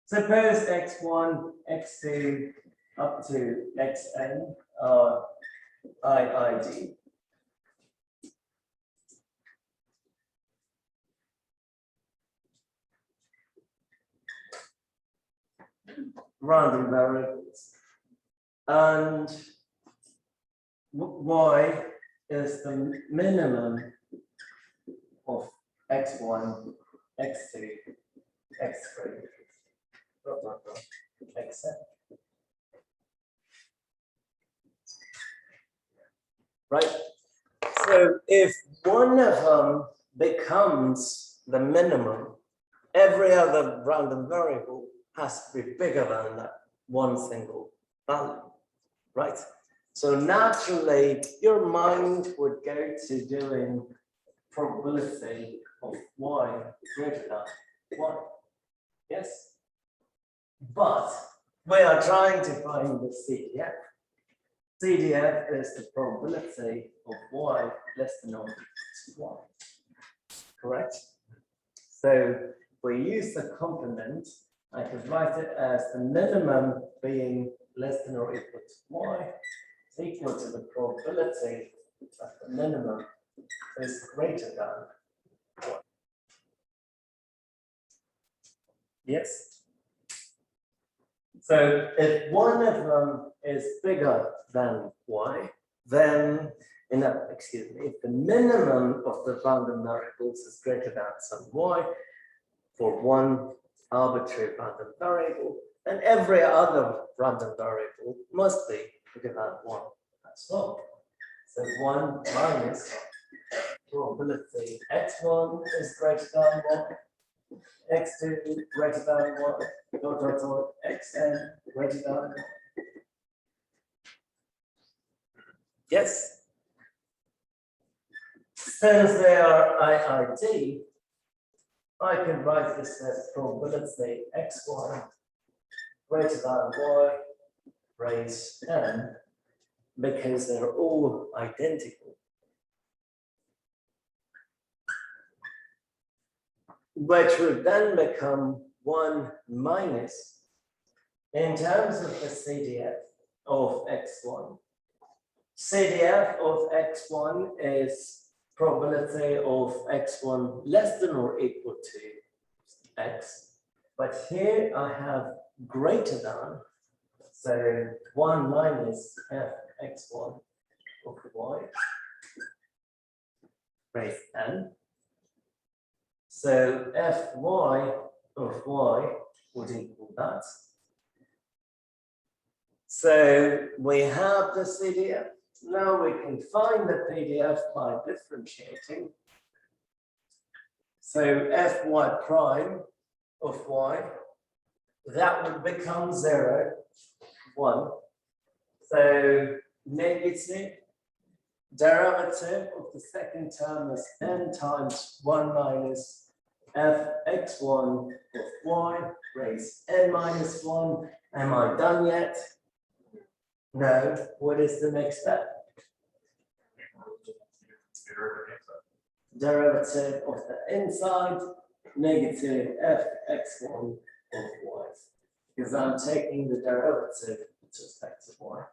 Suppose x1, x2, up to xn are i.i.d. Random variables. And y is the minimum of x1, x2, x3, xn. Right? So if one of them becomes the minimum, every other random variable has to be bigger than that one single value, right? So naturally, your mind would go to doing probability of y greater than 1. Yes? But we are trying to find the CDF. CDF is the probability of y less than or equal to 1. Correct? So if we use the complement, I could write it as the minimum being less than or equal to y is equal to the probability that the minimum is greater than 1. Yes? So if one of them is bigger than y, then, if the minimum of the random variables is greater than some y for one arbitrary random variable, then every other random variable must be bigger than 1 as well. So 1 minus probability x1 is greater than 1, x2 greater than 1, xn greater than 1. Yes? Since they are i.i.d, I can write this as probability x1 greater than y raised n, because they're all identical. Which would then become 1 minus, in terms of the CDF of x1. CDF of x1 is probability of x1 less than or equal to x. But here I have greater than, so 1 minus f x1 of y raised n. So fy of y would equal that. So we have the CDF. Now we can find the PDF by differentiating. So fy prime of y, that would become 0, 1. So negative derivative of the second term is n times 1 minus f x1 of y raised n minus 1. Am I done yet? No. What is the next step? Derivative of the inside, negative f x1 of y. Because I'm taking the derivative with respect to y.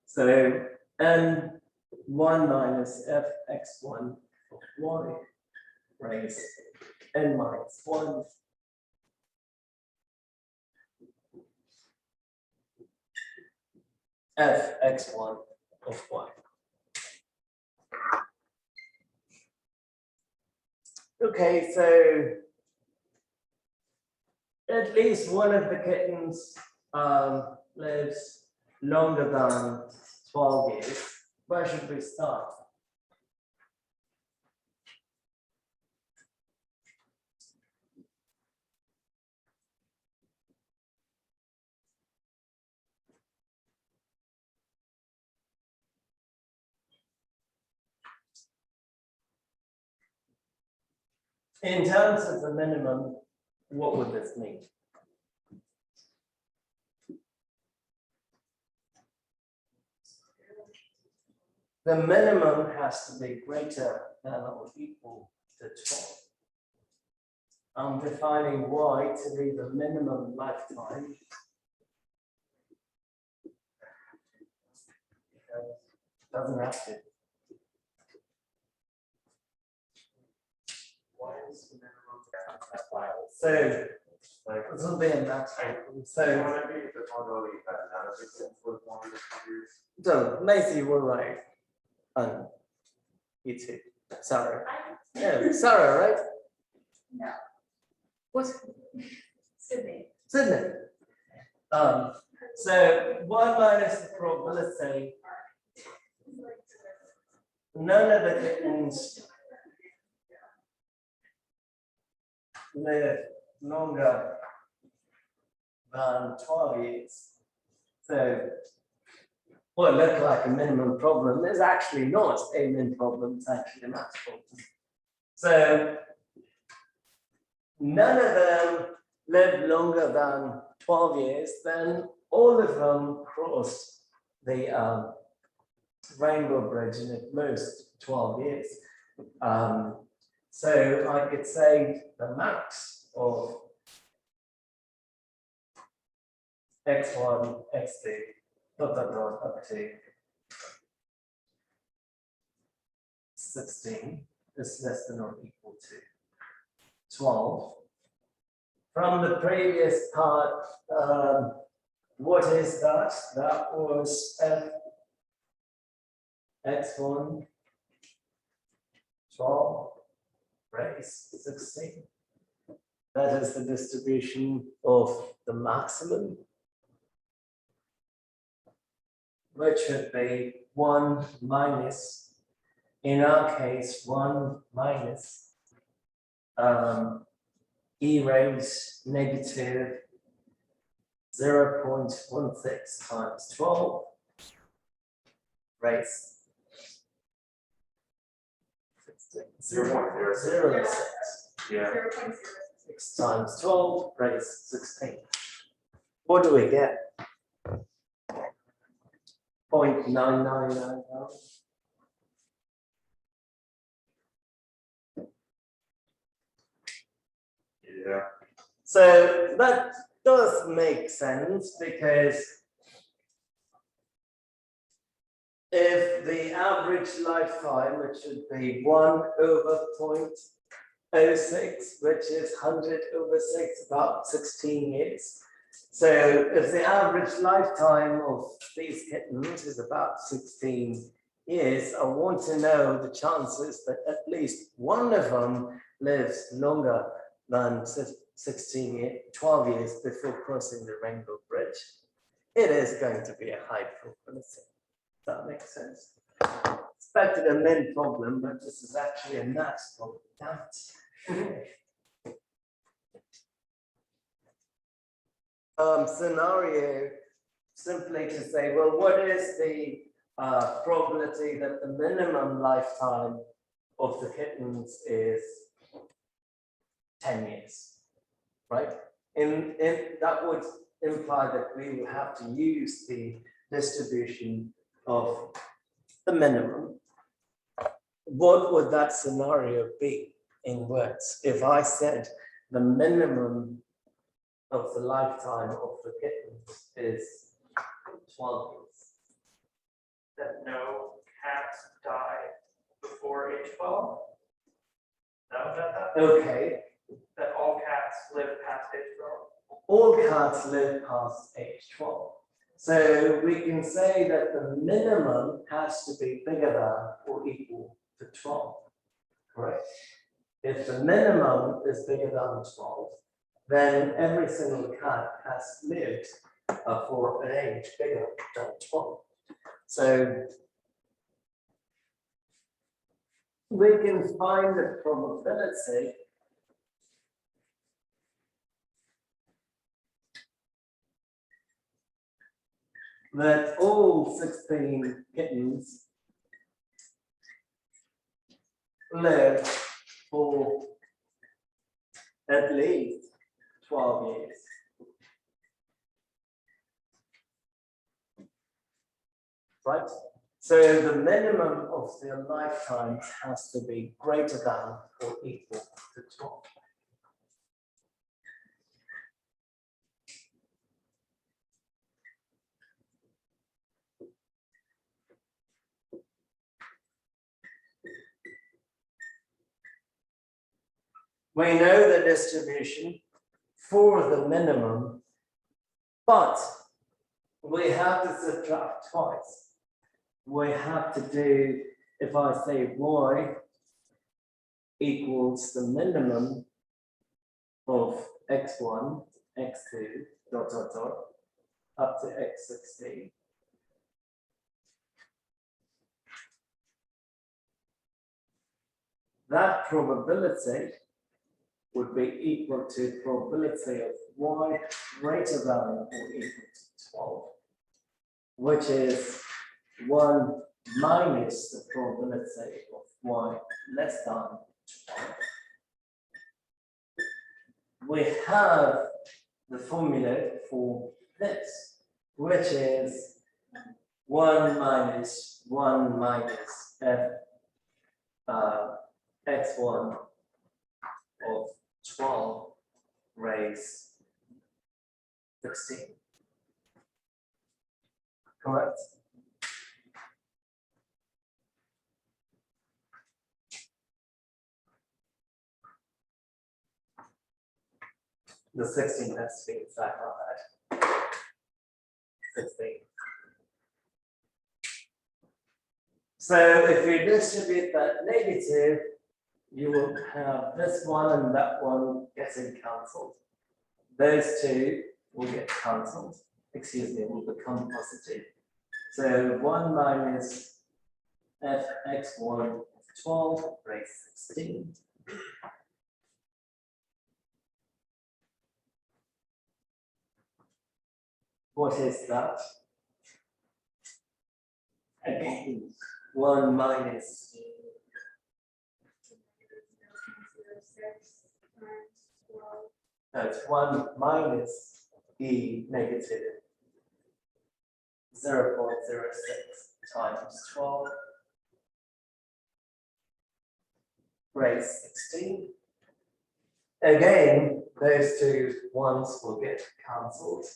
So n 1 minus f x1 of y raised n minus 1. F x1 of y. Okay, so at least one of the kittens lives longer than 12 years. Where should we start? In terms of the minimum, what would this mean? The minimum has to be greater than or equal to 12. I'm defining y to be the minimum lifetime. Doesn't have to. Why is the minimum? So this will be a math problem. So Macy, you were right. You too. Sarah. Yeah, Sarah, right? No. What? Sydney. Sydney. So 1 minus the probability. None of the kittens live longer than 12 years. So what looked like a minimum problem is actually not a min problem, it's actually a math problem. So none of them live longer than 12 years, then all of them cross the rainbow bridge in at most 12 years. So I could say the max of x1, x2, up to 16 is less than or equal to 12. From the previous part, what is that? That was x1, 12 raised 16. That is the distribution of the maximum, which would be 1 minus, in our case, 1 minus e raised negative 0.16 times 12 raised 0.06. Yeah. 0.06. 6 times 12 raised 16. What do we get? 0.9999. Yeah. So that does make sense, because if the average lifetime, which should be 1 over 0.06, which is 100 over 6, about 16 years. So if the average lifetime of these kittens is about 16 years, I want to know the chances that at least one of them lives longer than 12 years before crossing the rainbow bridge. It is going to be a high probability. That makes sense. Expected a min problem, but this is actually a maths problem. Damn it. Scenario, simply to say, well, what is the probability that the minimum lifetime of the kittens is 10 years, right? In that would imply that we will have to use the distribution of the minimum. What would that scenario be in words? If I said the minimum of the lifetime of the kittens is 12 years. That no cats die before age 12? No, that. Okay. That all cats live past age 12? All cats live past age 12. So we can say that the minimum has to be bigger than or equal to 12, correct? If the minimum is bigger than 12, then every single cat has lived for an age bigger than 12. So we can find the probability that all 16 kittens live for at least 12 years. Right? So the minimum of their lifetimes has to be greater than or equal to 12. We know the distribution for the minimum, but we have to subtract twice. We have to do, if I say y equals the minimum of x1, x2, dot, dot, dot, up to x16. That probability would be equal to probability of y greater than or equal to 12, which is 1 minus the probability of y less than 12. We have the formula for this, which is 1 minus 1 minus f x1 of 12 raised 16. Correct? The 16 has to be exact on that. 16. So if you distribute that negative, you will have this one and that one getting cancelled. Those two will get cancelled, excuse me, will become positive. So 1 minus fx1 of 12 raised 16. What is that? Again, 1 minus. That's 1 minus e negative 0.06 times 12 raised 16. Again, those two ones will get cancelled.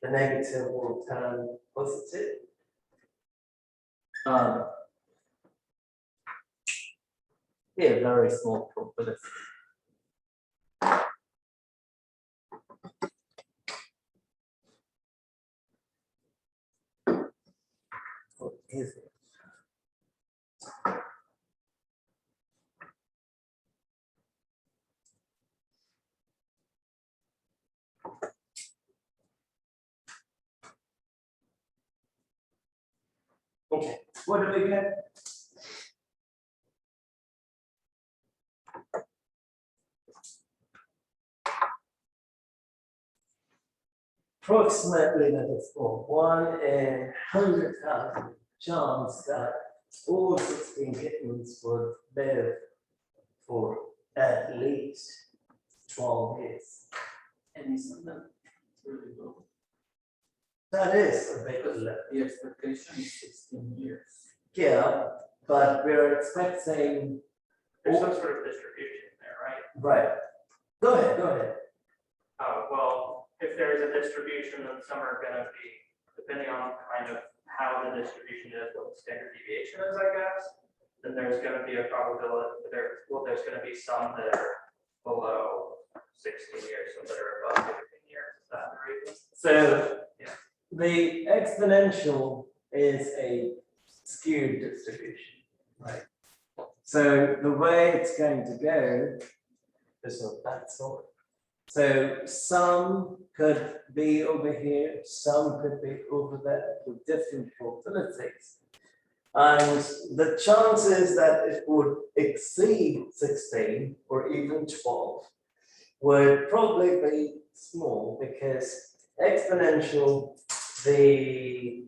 The negative will turn positive. Here, very small probability. What is it? Okay, what do we get? Approximately, that is for 1 in 100,000 chance that all 16 kittens would live for at least 12 years. And isn't that really low? That is a bit low. The expectation is 16 years. Yeah, but we're expecting, There's some sort of distribution there, right? right. Go ahead, go ahead. Well, if there is a distribution, then some are gonna be, depending on kind of how the distribution is, what the standard deviation is, I guess. Then there's gonna be a probability, there's gonna be some that are below 16 years, some that are above 16 years, is that the reason? So, Yeah. the exponential is a skewed distribution, right? So the way it's going to go is of that sort. So some could be over here, some could be over there with different probabilities. And the chances that it would exceed 16 or even 12 would probably be small because exponential, the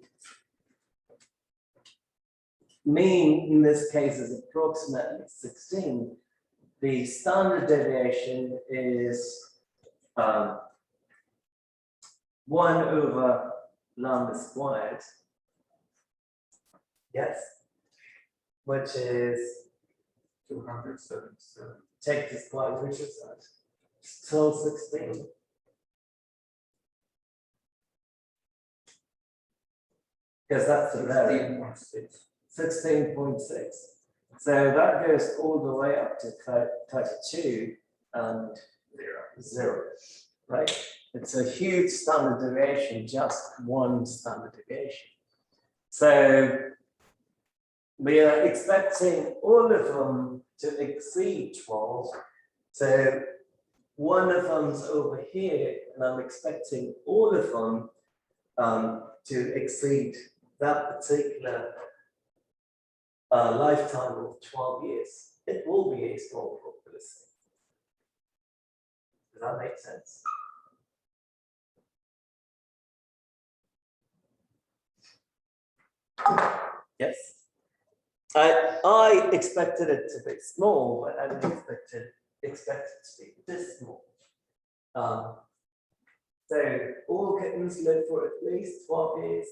mean in this case is approximately 16. The standard deviation is 1 over lambda squared. Yes. Which is 277. take the square, which is that? Still 16. Because that's the value. 16.6. 16.6. So that goes all the way up to 32. and Zero. 0, right? It's a huge standard deviation, just one standard deviation. So we are expecting all of them to exceed 12. So one of them's over here, and I'm expecting all of them to exceed that particular lifetime of 12 years. It will be a small probability. Does that make sense? Yes. I expected it to be small, but I didn't expect it to be this small. So all kittens live for at least 12 years.